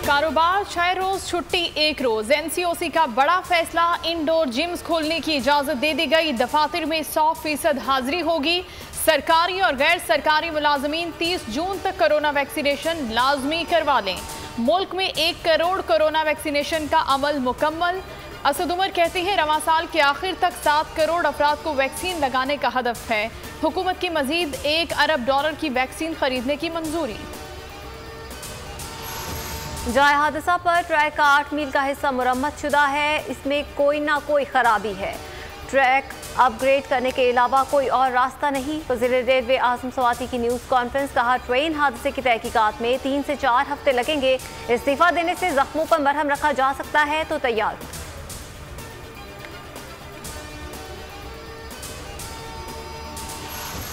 कारोबार 6 रोज छुट्टी 1 रोज। एनसीओसी का बड़ा फैसला, इंडोर जिम्स खोलने की इजाजत दे दी गई। दफातर में 100% हाजिरी होगी। सरकारी और गैर सरकारी मुलाजमीन 30 जून तक कोरोना वैक्सीनेशन लाजमी करवा लें। मुल्क में 1 करोड़ कोरोना वैक्सीनेशन का अमल मुकम्मल। असद उमर कहते हैं रवां साल के आखिर तक 7 करोड़ अफराद को वैक्सीन लगाने का हदफ है। हुकूमत की मजीद $1 अरब की वैक्सीन खरीदने की मंजूरी। जाए हादसा पर ट्रैक का 8 मील का हिस्सा मुरम्मत शुदा है। इसमें कोई ना कोई खराबी है। ट्रैक अपग्रेड करने के अलावा कोई और रास्ता नहीं। वज़ीर रेलवे आज़म सवाती की न्यूज़ कॉन्फ्रेंस। कहा ट्रेन हादसे की तहकीकात में 3 से 4 हफ्ते लगेंगे। इस्तीफा देने से जख्मों पर मरहम रखा जा सकता है तो तैयार।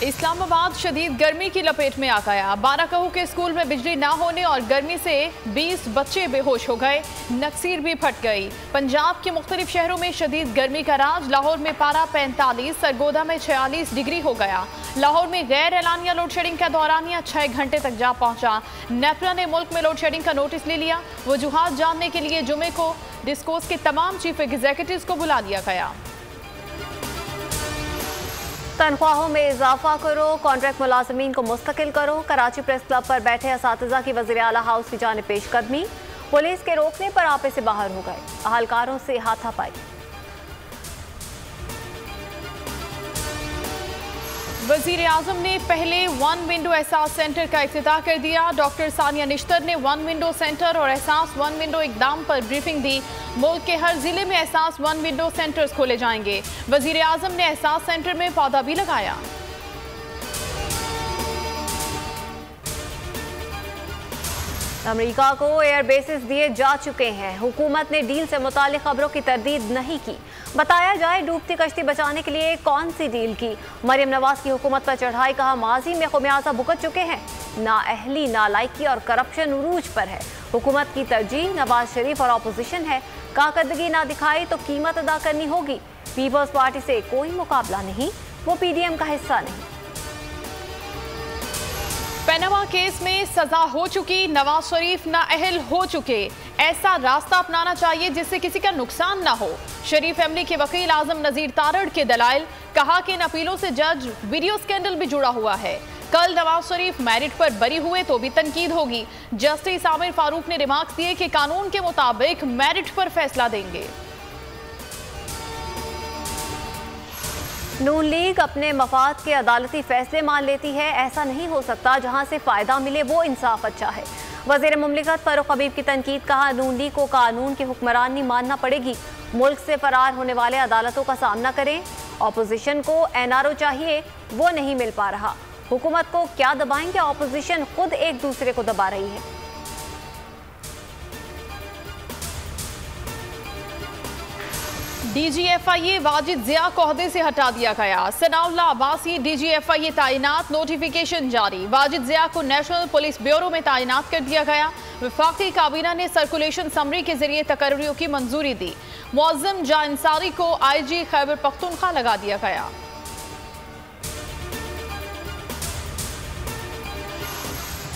इस्लामाबाद शदीद गर्मी की लपेट में आ गया। बाराकहू के स्कूल में बिजली ना होने और गर्मी से 20 बच्चे बेहोश हो गए। नक्सीर भी फट गई। पंजाब के मुख्तलिफ शहरों में शदीद गर्मी का राज। लाहौर में पारा 45, सरगोदा में 46 डिग्री हो गया। लाहौर में गैर एलानिया लोड शेडिंग का दौरानिया 6 घंटे तक जा पहुंचा। नेपरा ने मुल्क में लोड शेडिंग का नोटिस ले लिया। वजूहात जानने के लिए जुमे को डिस्कोस के तमाम चीफ एग्जीक्यूटिव्स को बुला लिया गया। तनख्वाहों में इजाफा करो, कॉन्ट्रैक्ट मुलाजमीन को मुस्तकिल करो। कराची प्रेस क्लब पर बैठे असातिज़ा की वज़ीर आला हाउस की जानिब पेशकदमी। पुलिस के रोकने पर आपे से बाहर हो गए। अहलकारों से हाथापाई। वज़ीर आज़म ने पहले 1 विंडो एहसास सेंटर का इफ्तिताह कर दिया। डॉक्टर सानिया निश्तर ने 1 विंडो सेंटर और एहसास 1 विंडो इक़दाम पर ब्रीफिंग दी। मुल्क के हर जिले में एहसास 1 विंडो सेंटर्स खोले जाएंगे। वज़ीर आज़म ने एहसास सेंटर में पौधा भी लगाया। अमेरिका को एयर बेसिस दिए जा चुके हैं। हुकूमत ने डील से मुतालिक खबरों की तरदीद नहीं की। बताया जाए डूबती कश्ती बचाने के लिए कौन सी डील की। मरियम नवाज की हुकूमत पर चढ़ाई। कहा माजी में खुमियाजा भुगत चुके हैं। नाअहली, नालायकी और करप्शन उरूज पर है। हुकूमत की तरजीह नवाज शरीफ और अपोजिशन है। कारकर्दगी ना दिखाई तो कीमत अदा करनी होगी। पीपल्स पार्टी से कोई मुकाबला नहीं, वो पीडीएम का हिस्सा नहीं। पनामा केस में सजा हो चुकी, नवाज शरीफ नाअहल हो चुके। ऐसा रास्ता अपनाना चाहिए जिससे किसी का नुकसान ना हो। शरीफ फैमिली के वकील आजम नजीर तारड़ के दलाइल। कहा कि इन अपीलों से जज वीडियो स्कैंडल भी जुड़ा हुआ है। कल नवाज शरीफ मेरिट पर बरी हुए तो भी तनकीद होगी। जस्टिस आमिर फारूक ने रिमार्क्स दिए कि कानून के मुताबिक मेरिट पर फैसला देंगे। नून लीग अपने मफाद के अदालती फैसले मान लेती है। ऐसा नहीं हो सकता। जहां से फायदा मिले वो इंसाफ अच्छा है। वज़ीर मुमलिकत फारूक हबीब की तनकीद। कहा नून लीग को कानून की हुक्मरानी मानना पड़ेगी। मुल्क से फरार होने वाले अदालतों का सामना करें। अपोजिशन को एनआरओ चाहिए, वो नहीं मिल पा रहा। हुकूमत को क्या दबाएंगे। अपोजिशन खुद एक दूसरे को दबा रही है। DGFIA वाजिद ज़िया को ओहदे से हटा दिया गया। सनाउल्लाह अब्बासी DGFIA तैनात। नोटिफिकेशन जारी। वाजिद ज़िया को नेशनल पुलिस ब्यूरो में तैनात कर दिया गया। वफाकी काबीना ने सर्कुलेशन समरी के जरिए तकर्रियों की मंजूरी दी। मुअज्जम जा अंसारी को IG खैबर पख्तूनख्वा लगा दिया गया।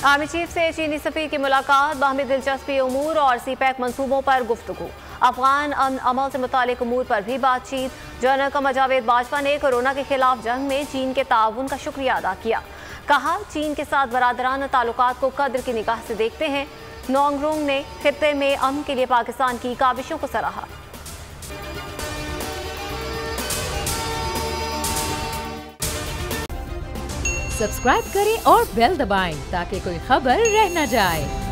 आर्मी चीफ से चीनी सफीर की मुलाकात। बाहमी दिलचस्पी उमूर और CPEC मंसूबों पर गुफ्तगू। अफगान अमल से मुतालिक उमूर पर भी बातचीत। जनरल कमर जावेद बाजवा ने कोरोना के खिलाफ जंग में चीन के ताउन का शुक्रिया अदा किया। कहा चीन के साथ बरादराना ताल्लुकात को कद्र की निगाह से देखते हैं। नोंगरुंग ने खित्ते में अमन के लिए पाकिस्तान की काविशों को सराहा। सब्सक्राइब करें और बेल दबाएं ताकि कोई खबर रह न जाए।